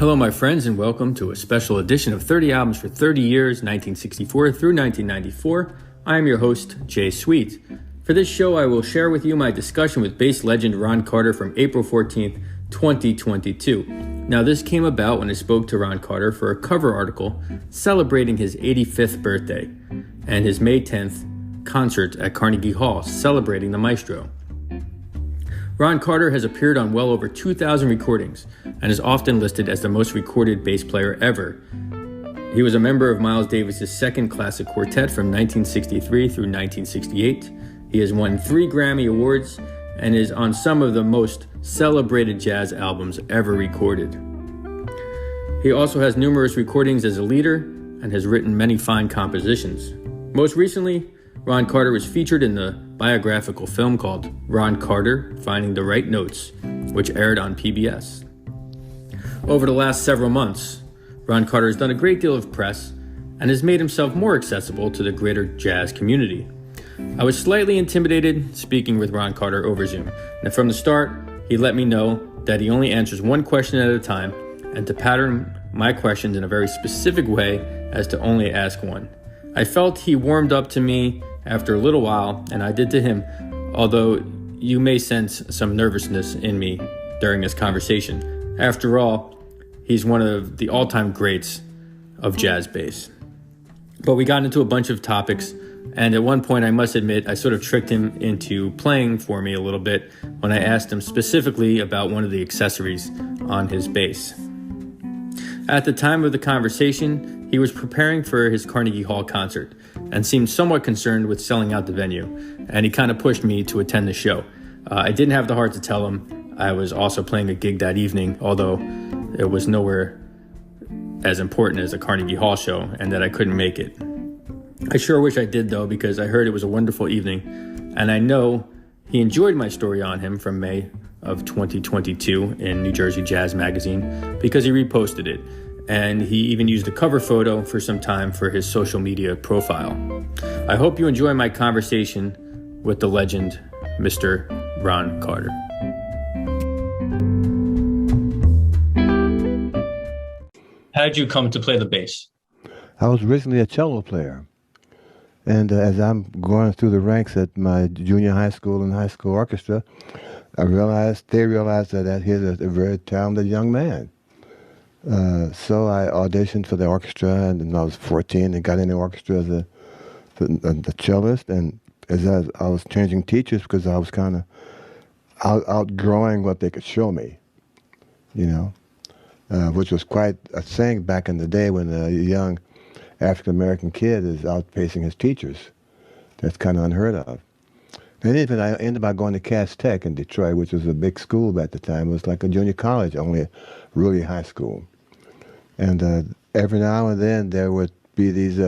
Hello, my friends, and welcome to a special edition of 30 Albums for 30 Years, 1964 through 1994. I am your host, Jay Sweet. For this show, I will share with you my discussion with bass legend Ron Carter from April 14th, 2022. Now, this came about when I spoke to Ron Carter for a cover article celebrating his 85th birthday and his May 10th concert at Carnegie Hall celebrating the maestro. Ron Carter has appeared on well over 2,000 recordings and is often listed as the most recorded bass player ever. He was a member of Miles Davis's second classic quartet from 1963 through 1968. He has won 3 Grammy Awards and is on some of the most celebrated jazz albums ever recorded. He also has numerous recordings as a leader and has written many fine compositions. Most recently, Ron Carter was featured in the biographical film called Ron Carter, Finding the Right Notes, which aired on PBS. Over the last several months, Ron Carter has done a great deal of press and has made himself more accessible to the greater jazz community. I was slightly intimidated speaking with Ron Carter over Zoom, and from the start, he let me know that he only answers one question at a time and to pattern my questions in a very specific way as to only ask one. I felt he warmed up to me after a little while, and I did to him, although you may sense some nervousness in me during this conversation. After all, he's one of the all-time greats of jazz bass. But we got into a bunch of topics, and at one point, I must admit, I sort of tricked him into playing for me a little bit when I asked him specifically about one of the accessories on his bass. At the time of the conversation, he was preparing for his Carnegie Hall concert and seemed somewhat concerned with selling out the venue, and he kind of pushed me to attend the show. I didn't have the heart to tell him I was also playing a gig that evening, although it was nowhere as important as a Carnegie Hall show, and that I couldn't make it. I sure wish I did, though, because I heard it was a wonderful evening, and I know he enjoyed my story on him from May of 2022 in New Jersey Jazz Magazine because he reposted it, and he even used a cover photo for some time for his social media profile. I hope you enjoy my conversation with the legend, Mr. Ron Carter. How did you come to play the bass? I was originally a cello player. And as I'm going through the ranks at my junior high school and high school orchestra, they realized that he's a very talented young man. So I auditioned for the orchestra, and when I was 14 and got in the orchestra as the cellist. And as I was changing teachers because I was kind of outgrowing what they could show me, which was quite a thing back in the day when a young African-American kid is outpacing his teachers. That's kind of unheard of. And even I ended up going to Cass Tech in Detroit, which was a big school at the time. It was like a junior college, only really high school. And every now and then there would be these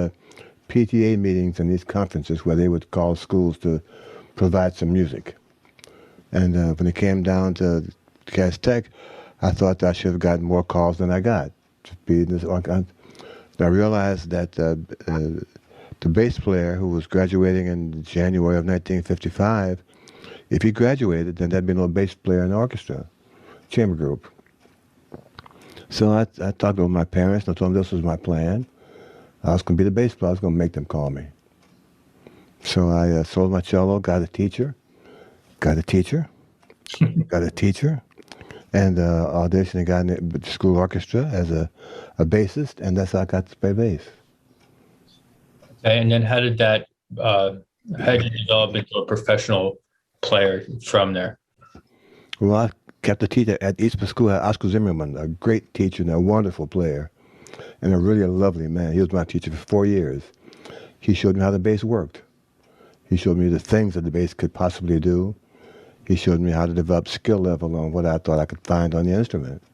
PTA meetings and these conferences where they would call schools to provide some music. And when it came down to Cass Tech, I thought I should have gotten more calls than I got to be in this. I realized that the bass player who was graduating in January of 1955, if he graduated, then there'd be no bass player in the orchestra, chamber group. So I talked with my parents, and I told them this was my plan. I was going to be the bass player. I was going to make them call me. So I sold my cello, got a teacher, and auditioned and got in the school orchestra as a bassist, and that's how I got to play bass. Okay, and then how did you develop into a professional player from there? Well, I kept a teacher at Eastman School, Oscar Zimmerman, a great teacher and a wonderful player, and a really lovely man. He was my teacher for 4 years. He showed me how the bass worked. He showed me the things that the bass could possibly do. He showed me how to develop skill level on what I thought I could find on the instrument.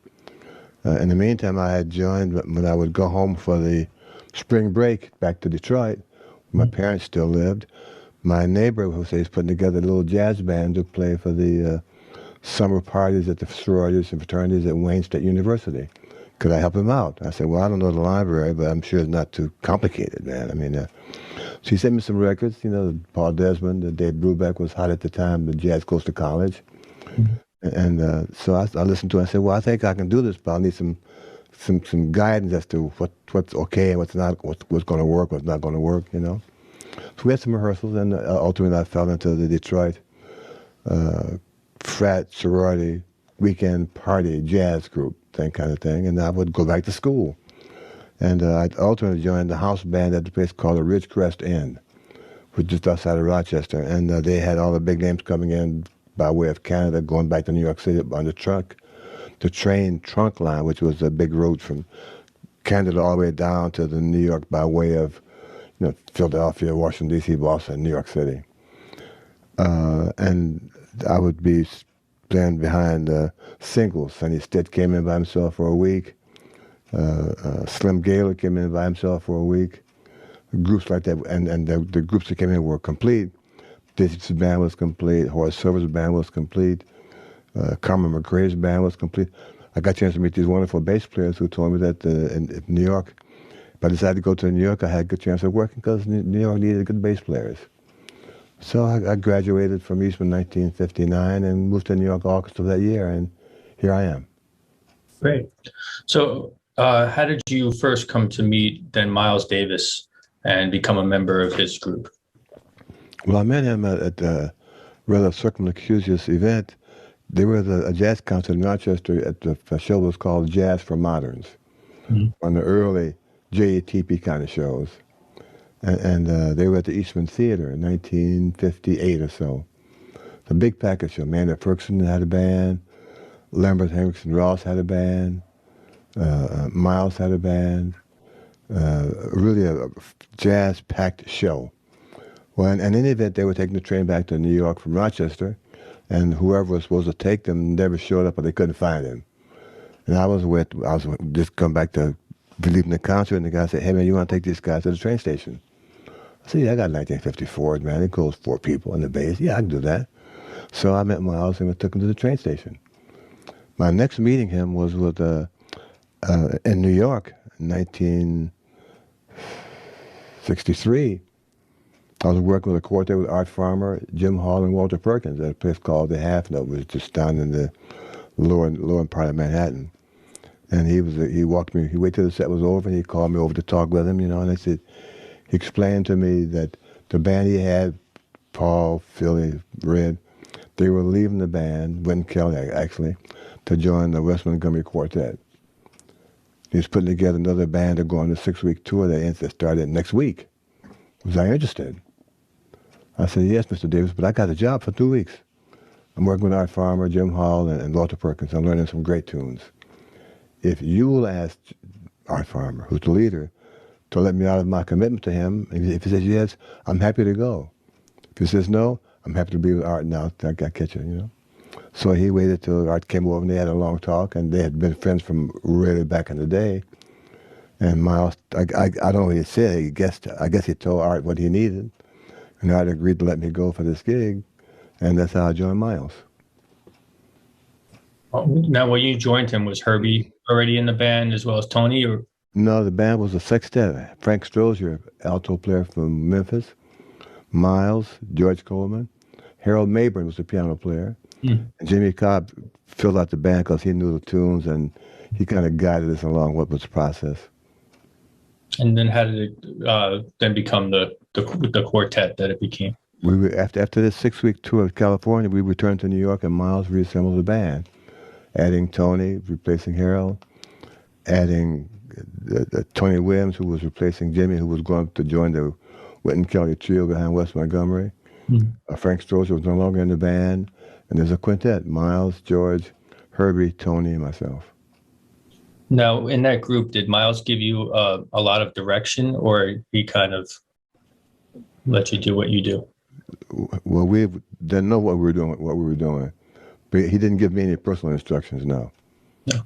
In the meantime, I had joined, when I would go home for the spring break back to Detroit, where my parents still lived, my neighbor who was putting together a little jazz band to play for the summer parties at the sororities and fraternities at Wayne State University. Could I help him out? I said, well, I don't know the library, but I'm sure it's not too complicated, man. I mean, so he sent me some records, Paul Desmond, Dave Brubeck was hot at the time, the Jazz Close to College. Mm-hmm. And so I listened to it. I said, well, I think I can do this, but I'll need some some guidance as to what's okay and what's not, what's going to work, what's not going to work, you know. So we had some rehearsals, and ultimately I fell into the Detroit frat, sorority, weekend party, jazz group, that kind of thing, and I would go back to school. And I ultimately joined the house band at the place called the Ridgecrest Inn, which is just outside of Rochester, and they had all the big names coming in by way of Canada, going back to New York City on the train trunk line, which was a big road from Canada all the way down to the New York by way of, you know, Philadelphia, Washington, D.C., Boston, New York City. And I would be playing behind singles. Sonny Stitt came in by himself for a week. Slim Gaylor came in by himself for a week. Groups like that, and the groups that came in were complete. Dizzy's band was complete. Horace Silver's band was complete. Carmen McRae's band was complete. I got a chance to meet these wonderful bass players who told me that in New York, if I decided to go to New York, I had a good chance of working because New York needed good bass players. So I graduated from Eastman in 1959 and moved to New York August of that year, and here I am. Great. So how did you first come to meet then Miles Davis and become a member of his group? Well, I met him at a rather circumlocucious event. There was a jazz concert in Rochester at the show was called Jazz for Moderns, on the early JATP kind of shows. And they were at the Eastman Theater in 1958 or so. The big package show. Maynard Ferguson had a band. Lambert Henriksen Ross had a band. Miles had a band. Really a jazz-packed show. Well, and in any event, they were taking the train back to New York from Rochester, and whoever was supposed to take them never showed up, or they couldn't find him. And I was just come back to leaving the concert, and the guy said, "Hey man, you want to take these guys to the train station?" I said, "Yeah, I got 1954, man. It goes 4 people in the bass. Yeah, I can do that." So I met Miles and we took him to the train station. My next meeting him was with in New York in 1963. I was working with a quartet with Art Farmer, Jim Hall, and Walter Perkins at a place called the Half Note, which was just down in the lower part of Manhattan. And he walked me. He waited till the set was over, and he called me over to talk with him, you know. And he explained to me that the band he had, Paul, Philly, Red, they were leaving the band, Wynton Kelly actually, to join the West Montgomery Quartet. He was putting together another band to go on a 6-week tour that started next week. Was I interested? I said, "Yes, Mr. Davis, but I got a job for 2 weeks. I'm working with Art Farmer, Jim Hall, and Walter Perkins. I'm learning some great tunes. If you will ask Art Farmer, who's the leader, to let me out of my commitment to him, and if he says yes, I'm happy to go. If he says no, I'm happy to be with Art now. I catch you, you know." So he waited till Art came over, and they had a long talk, and they had been friends from really back in the day. And Miles, I don't know what he said. I guess he told Art what he needed, and Art agreed to let me go for this gig, and that's how I joined Miles. Now, when you joined him, was Herbie already in the band as well as Tony? Or? No, the band was a sextet. Frank Strozier, alto player from Memphis, Miles, George Coleman, Harold Mayburn was the piano player, and Jimmy Cobb filled out the band because he knew the tunes, and he kind of guided us along what was the process. And then how did it then become the quartet that it became? After this 6-week tour of California, we returned to New York, and Miles reassembled the band, adding Tony, replacing Harold, adding Tony Williams, who was replacing Jimmy, who was going to join the Wynton Kelly trio behind West Montgomery. Frank Strozier was no longer in the band, and there's a quintet: Miles, George, Herbie, Tony, and myself. Now, in that group, did Miles give you a lot of direction, or he kind of let you do what you do? Well, we didn't know what we were doing, but he didn't give me any personal instructions. No. No.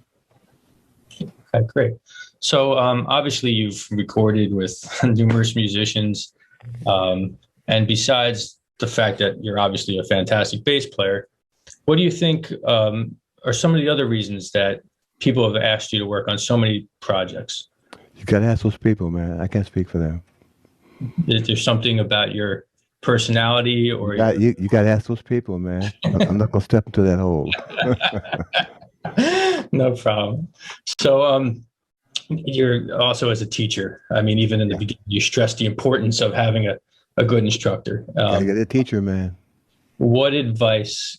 Okay, great. So obviously, you've recorded with numerous musicians, and besides the fact that you're obviously a fantastic bass player, what do you think are some of the other reasons that people have asked you to work on so many projects? You got to ask those people, man. I can't speak for them. Is there something about your personality, or you got to ask those people, man? I'm not gonna step into that hole. No problem. So You're also as a teacher. I mean, even in the Yeah, beginning, you stress the importance of having a good instructor. gotta get a teacher, man. What advice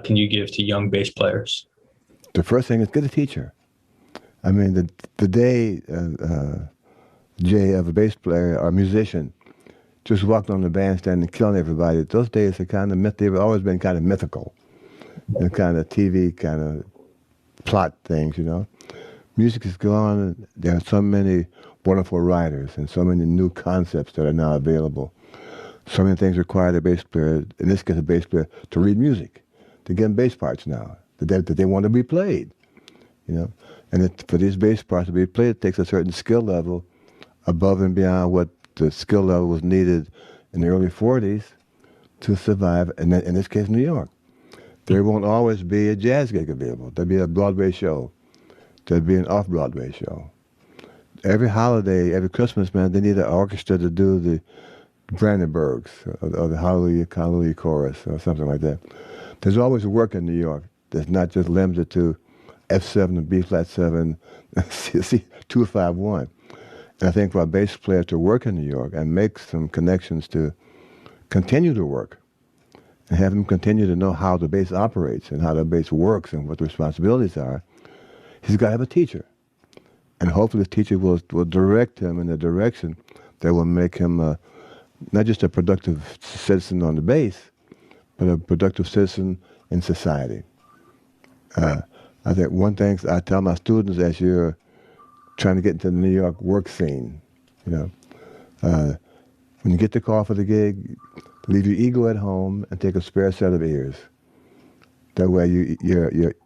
can you give to young bass players? The first thing is get a teacher. I mean, the day Jay of a bass player or musician just walked on the bandstand and killing everybody. Those days are kind of they've always been kind of mythical, kind of TV kind of plot things, you know. Music has gone. There are so many wonderful writers and so many new concepts that are now available. So many things require the bass player, in this case a bass player, to read music, to get bass parts now, that they want to be played, you know. And for these bass parts to be played, it takes a certain skill level above and beyond what the skill level was needed in the early 40s to survive, and in this case, New York. There won't always be a jazz gig available. There'll be a Broadway show. There'll be an off-Broadway show. Every holiday, every Christmas, man, they need an orchestra to do the Brandenburgs or the Hallelujah Chorus or something like that. There's always work in New York that's not just limited to F7 and B-flat 7, C 251. And I think for a bass player to work in New York and make some connections to continue to work and have him continue to know how the bass operates and how the bass works and what the responsibilities are, he's got to have a teacher. And hopefully the teacher will direct him in a direction that will make him not just a productive citizen on the bass, but a productive citizen in society. I think one thing I tell my students as you're trying to get into the New York work scene, you know, when you get the call for the gig, leave your ego at home and take a spare set of ears. That way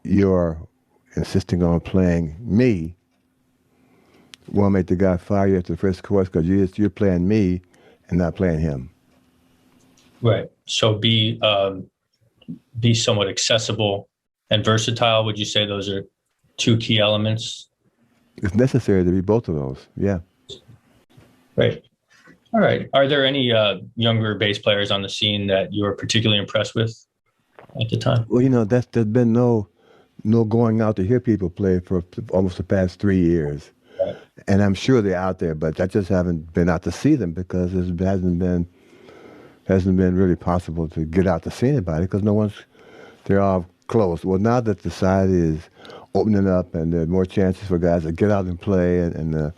you're insisting on playing me won't make the guy fire you after the first chorus because you're playing me and not playing him. Right. So be somewhat accessible and versatile. Would you say those are two key elements? It's necessary to be both of those. Yeah. Right. All right. Are there any younger bass players on the scene that you were particularly impressed with at the time? Well, you know, there's been no going out to hear people play for almost the past 3 years. Right. And I'm sure they're out there, but I just haven't been out to see them because it hasn't been really possible to get out to see anybody because they're all closed. Well, now that society is opening up and there are more chances for guys to get out and play and the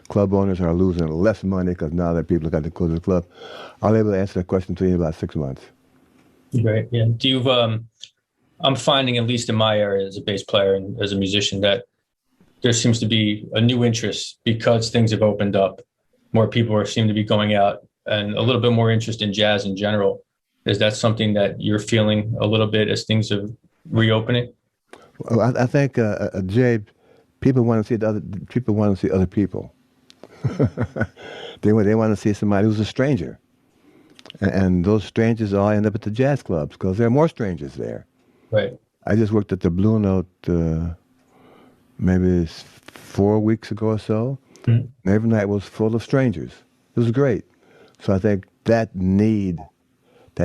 club owners are losing less money because now that people have got to close the club, I'll be able to answer that question to you in about 6 months. Great. Yeah. I'm finding, at least in my area as a bass player and as a musician, that there seems to be a new interest because things have opened up. More people seem to be going out and a little bit more interest in jazz in general. Is that something that you're feeling a little bit as things are reopening? Well, I think, Jay, people want to see other people. They want to see somebody who's a stranger. And those strangers all end up at the jazz clubs because there are more strangers there. Right. I just worked at the Blue Note maybe 4 weeks ago or so. Mm-hmm. And every night was full of strangers. It was great. So I think that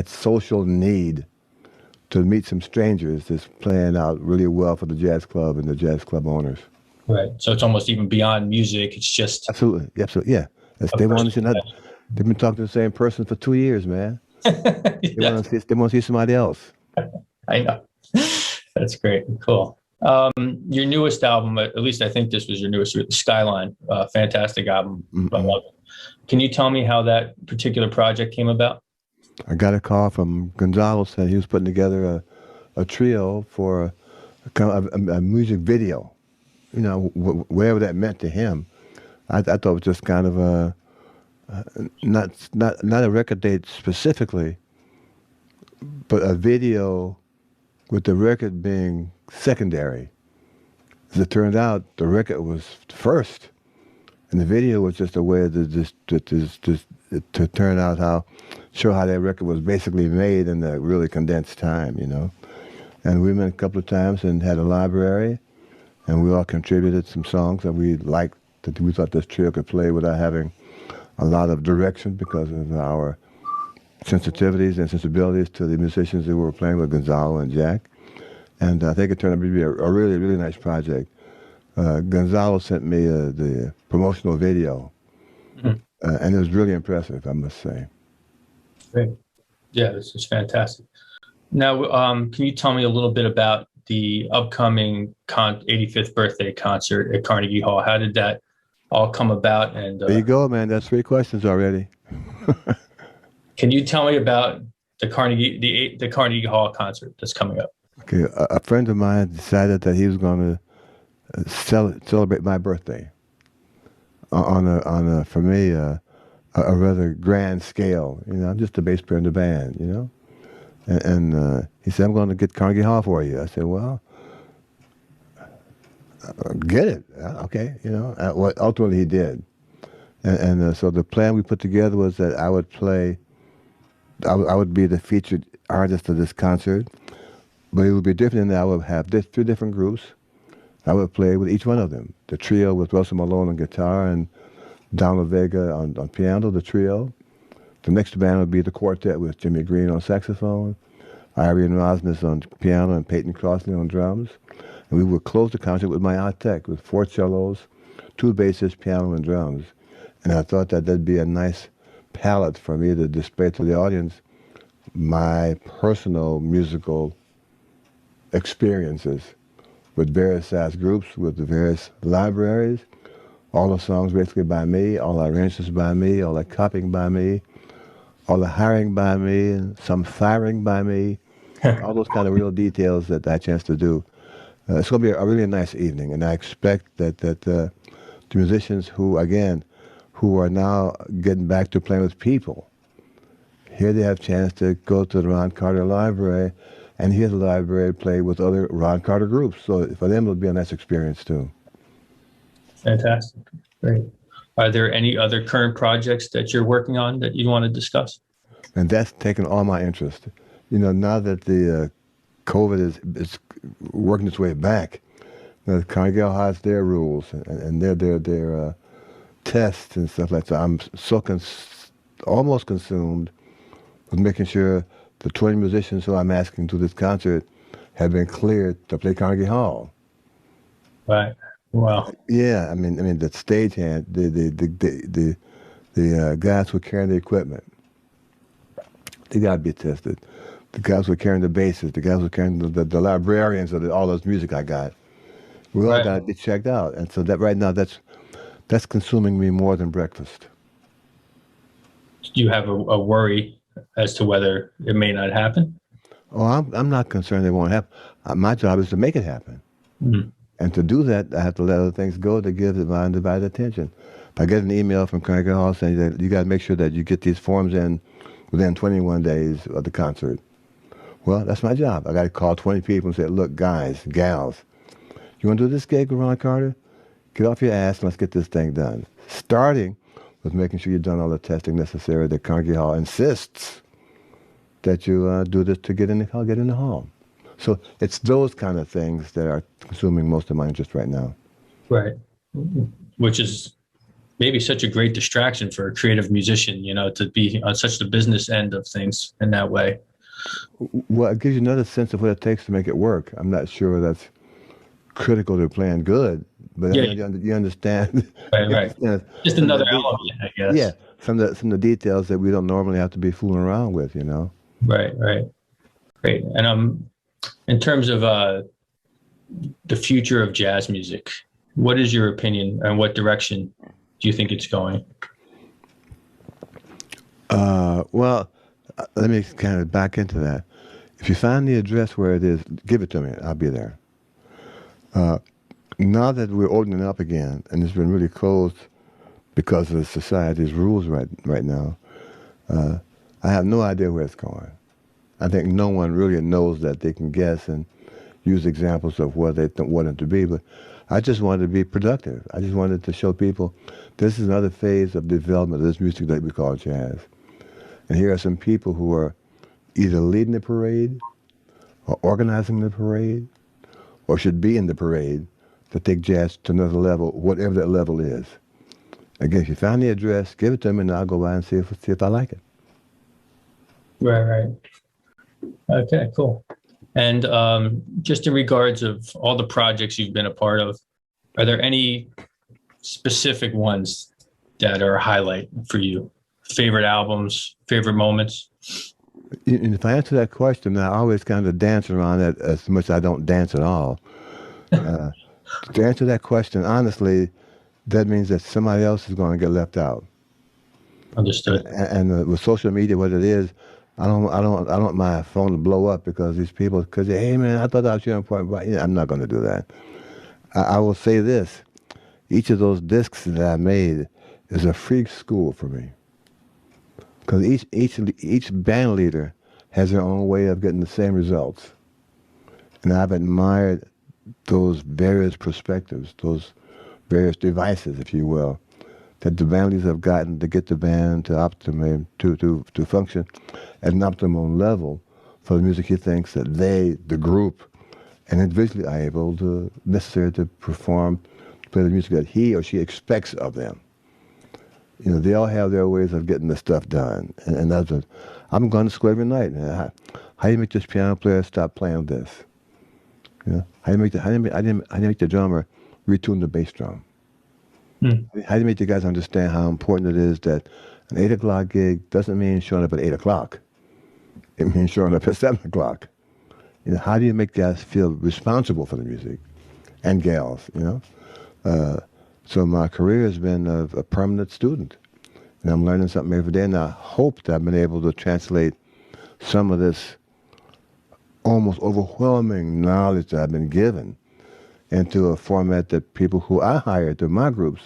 social need to meet some strangers is playing out really well for the jazz club and the jazz club owners. Right. So it's almost even beyond music. It's just absolutely, yeah. They want to see another. They've been talking to the same person for 2 years, man. They want to see somebody else. I know. That's great. Cool. Your newest album, at least I think this was your newest, Skyline, fantastic album. Mm-hmm. I love it. Can you tell me how that particular project came about? I got a call from Gonzalo saying he was putting together a trio for a music video. You know, whatever that meant to him. I thought it was just kind of not a record date specifically, but a video with the record being secondary. As it turned out, the record was first, and the video was just a way to turn out show how that record was basically made in a really condensed time, you know. And we met a couple of times and had a library, and we all contributed some songs that we liked, that we thought this trio could play without having a lot of direction because of our sensitivities and sensibilities to the musicians that we were playing with, Gonzalo and Jack. And I think it turned out to be a really, really nice project. Gonzalo sent me the promotional video, Mhm. and it was really impressive, I must say. Great. Yeah, this is fantastic. Now, can you tell me a little bit about the upcoming 85th birthday concert at Carnegie Hall? How did that all come about? And There you go, man. That's 3 questions already. can you tell me about the Carnegie Hall concert that's coming up? Okay, a friend of mine decided that he was going to celebrate my birthday on a for me a rather grand scale. You know, I'm just the bass player in the band. You know, and he said, "I'm going to get Carnegie Hall for you." I said, "Well, get it, okay." You know, what ultimately he did, and so the plan we put together was that I would play. I would be the featured artist of this concert, but it would be different in that I would have two different groups. I would play with each one of them. The trio with Russell Malone on guitar and Donald Vega on piano, the trio. The next band would be the quartet with Jimmy Green on saxophone, Irene Rosnes on piano, and Peyton Crossley on drums. And we would close the concert with my octet with 4 cellos, 2 basses, piano, and drums. And I thought that that'd be a nice palette for me to display to the audience my personal musical experiences with various size groups, with the various libraries, all the songs basically by me, all the arrangements by me, all the copying by me, all the hiring by me, and some firing by me, all those kind of real details that I had a chance to do. It's going to be a really nice evening, and I expect that the musicians who are now getting back to playing with people, here they have a chance to go to the Ron Carter Library and hear the library play with other Ron Carter groups. So for them, it'll be a nice experience too. Fantastic. Great. Are there any other current projects that you're working on that you want to discuss? And that's taken all my interest. You know, now that the COVID is working its way back, the Carnegie Hall has their rules and their tests and stuff like that. I'm so almost consumed with making sure the 20 musicians who I'm asking to this concert have been cleared to play Carnegie Hall. Right. Wow. Yeah, I mean the stagehand, the guys who are carrying the equipment, they got to be tested. The guys who are carrying the basses, the guys who are carrying the librarians of all this music I got, we all got to be checked out. And so that right now, that's consuming me more than breakfast. Do you have a worry as to whether it may not happen? Oh, I'm not concerned it won't happen. My job is to make it happen. Mm-hmm. And to do that, I have to let other things go to give it my undivided attention. If I get an email from Carnegie Hall saying that you got to make sure that you get these forms in within 21 days of the concert, well, that's my job. I got to call 20 people and say, look, guys, gals, you want to do this gig with Ron Carter? Get off your ass and let's get this thing done. Starting with making sure you've done all the testing necessary that Carnegie Hall insists that you do this to get in the hall. So it's those kind of things that are consuming most of my interest right now. Right. Which is maybe such a great distraction for a creative musician, you know, to be on such the business end of things in that way. Well, it gives you another sense of what it takes to make it work. I'm not sure that's critical to playing good, but Yeah. you understand. Right, right. Just another element, I guess. Yeah, some of the details that we don't normally have to be fooling around with, you know. Right, right. Great. And in terms of the future of jazz music, what is your opinion and what direction do you think it's going? Well, let me kind of back into that. If you find the address where it is, give it to me. I'll be there. Now that we're opening up again, and it's been really closed because of society's rules right now, I have no idea where it's going. I think no one really knows that they can guess and use examples of what they want it to be, but I just wanted to be productive. I just wanted to show people this is another phase of development of this music that we call jazz. And here are some people who are either leading the parade or organizing the parade or should be in the parade to take jazz to another level, whatever that level is. Again, if you find the address, give it to me and I'll go by and see if I like it. Right, right. Okay, cool. And just in regards of all the projects you've been a part of, Are there any specific ones that are a highlight for you? Favorite albums, favorite moments? And if I answer that question, I always kind of dance around it as much as I don't dance at all. To answer that question honestly, that means that somebody else is going to get left out. Understood. And with social media, what it is, I don't want my phone to blow up because these people, because hey man, I thought that was your important. But yeah, I'm not going to do that. I will say this: each of those discs that I made is a free school for me. Because each band leader has their own way of getting the same results. And I've admired those various perspectives, those various devices, if you will, that the band leaders have gotten to get the band to function at an optimum level for the music he thinks that they, the group, and individually are able to necessary to perform, play the music that he or she expects of them. You know, they all have their ways of getting the stuff done, and that's what I'm going to school every night. How do you make this piano player stop playing this? You know, how do you make the drummer retune the bass drum? How do you make the guys understand how important it is that an 8 o'clock gig doesn't mean showing up at 8 o'clock? It means showing up at 7 o'clock. You know, how do you make guys feel responsible for the music, and gals? You know. So my career has been a permanent student, and I'm learning something every day, and I hope that I've been able to translate some of this almost overwhelming knowledge that I've been given into a format that people who I hire to my groups,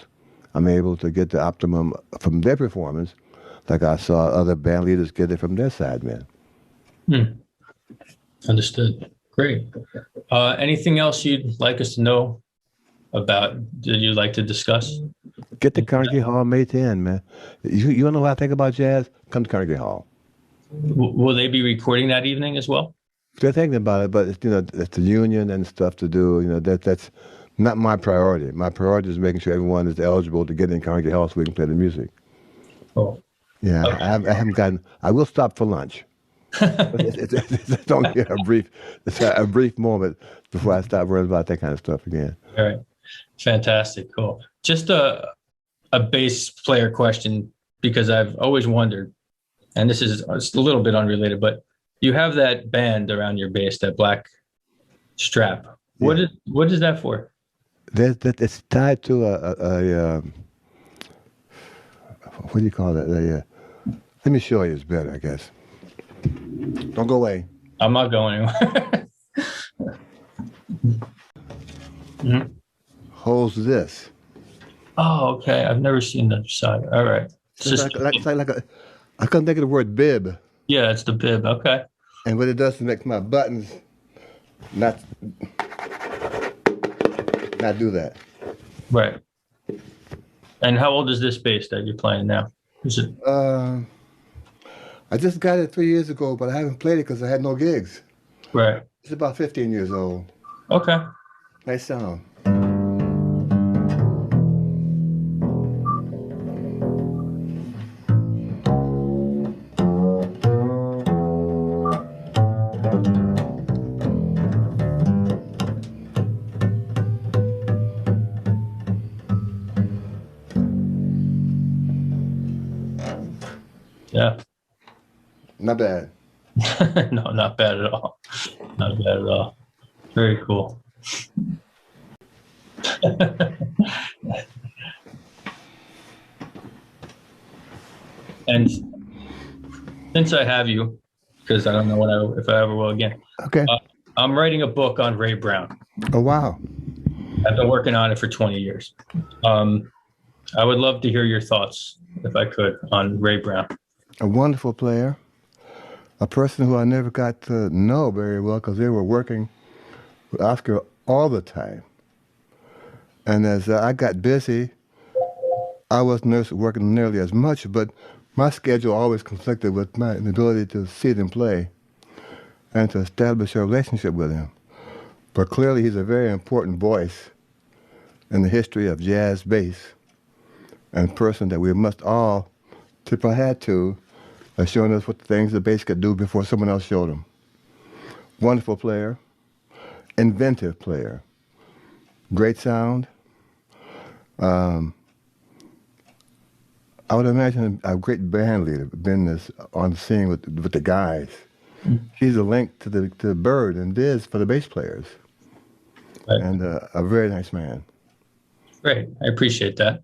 I'm able to get the optimum from their performance, like I saw other band leaders get it from their sidemen. Understood. Great. Anything else you'd like us to know about that you'd like to discuss? Get to Carnegie Hall May 10, man. You want to know what I think about jazz? Come to Carnegie Hall. Will they be recording that evening as well? They're thinking about it, but it's, you know, it's the union and stuff to do. You know, that's not my priority. My priority is making sure everyone is eligible to get in Carnegie Hall so we can play the music. Oh, yeah. Okay. I haven't gotten. I will stop for lunch. It's only a brief moment before I stop worrying about that kind of stuff again. All right. Fantastic. Cool. Just a bass player question, because I've always wondered, and this is a little bit unrelated, but you have that band around your bass, that black strap. Yeah. What is that for? That it's tied to a what do you call it? Let me show you. It's better, I guess. Don't go away. I'm not going anywhere. Holds this. Oh, okay. I've never seen the other side. All right. It's like I couldn't think of the word bib. Yeah, it's the bib. Okay. And what it does is make my buttons not do that. Right. And how old is this bass that you're playing now? Is it? I just got it 3 years ago, but I haven't played it because I had no gigs. Right. It's about 15 years old. Okay. Nice sound. Yeah. Not bad. No, not bad at all. Not bad at all. Very cool. And since I have you, because I don't know if I ever will again. Okay. I'm writing a book on Ray Brown. Oh, wow. I've been working on it for 20 years. I would love to hear your thoughts, if I could, on Ray Brown. A wonderful player. A person who I never got to know very well because they were working with Oscar all the time. And as I got busy, I wasn't working nearly as much, but my schedule always conflicted with my ability to see them play and to establish a relationship with him. But clearly he's a very important voice in the history of jazz bass, and a person that we must all tip our hat to, showing us what the things the bass could do before someone else showed them. Wonderful player, inventive player, great sound, Um, I would imagine a great band leader, been this on the scene with the guys. She's a link to the Bird and Diz for the bass players, Right. and a very nice man. Great. I appreciate that.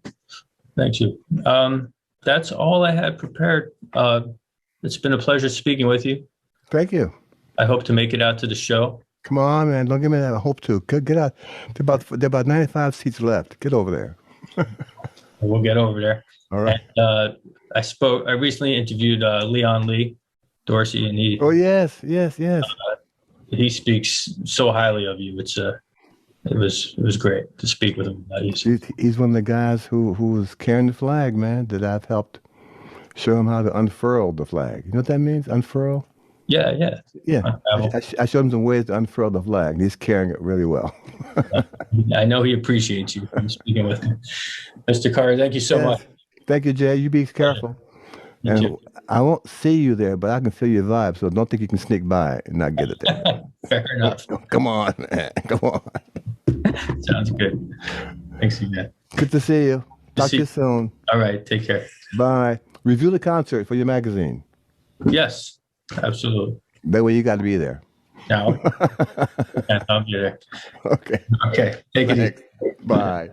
Thank you. That's all I had prepared. It's been a pleasure speaking with you. Thank you. I hope to make it out to the show. Come on, man! Don't give me that hope to get out. There are about 95 seats left. Get over there. We'll get over there. All right. And, I recently interviewed Leon Lee Dorsey, and he yes. he speaks so highly of you. It was great to speak with him about you. He's one of the guys who was carrying the flag, man. That I've helped show him how to unfurl the flag. You know what that means? Unfurl. Yeah. I showed him some ways to unfurl the flag, and he's carrying it really well. I know he appreciates you for speaking with him. Mr. Carter, thank you so much. Thank you, Jay. You be careful. And I won't see you there, but I can feel your vibe, so don't think you can sneak by and not get it there. Fair enough. Come on, man. Come on. Sounds good. Thanks again. Good to see you. Talk to you soon. All right. Take care. Bye. Review the concert for your magazine. Yes, absolutely. That way you got to be there. No. I'll be there. Okay. Okay. Take it easy. Bye.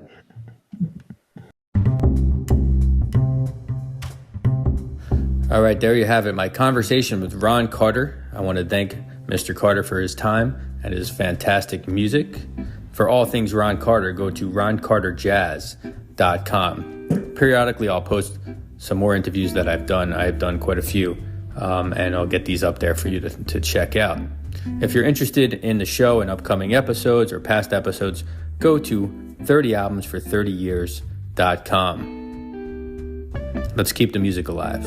All right, there you have it. My conversation with Ron Carter. I want to thank Mr. Carter for his time and his fantastic music. For all things Ron Carter, go to roncarterjazz.com. Periodically, I'll post some more interviews that I've done. I've done quite a few, and I'll get these up there for you to check out. If you're interested in the show and upcoming episodes or past episodes, go to 30albumsfor30years.com. Let's keep the music alive.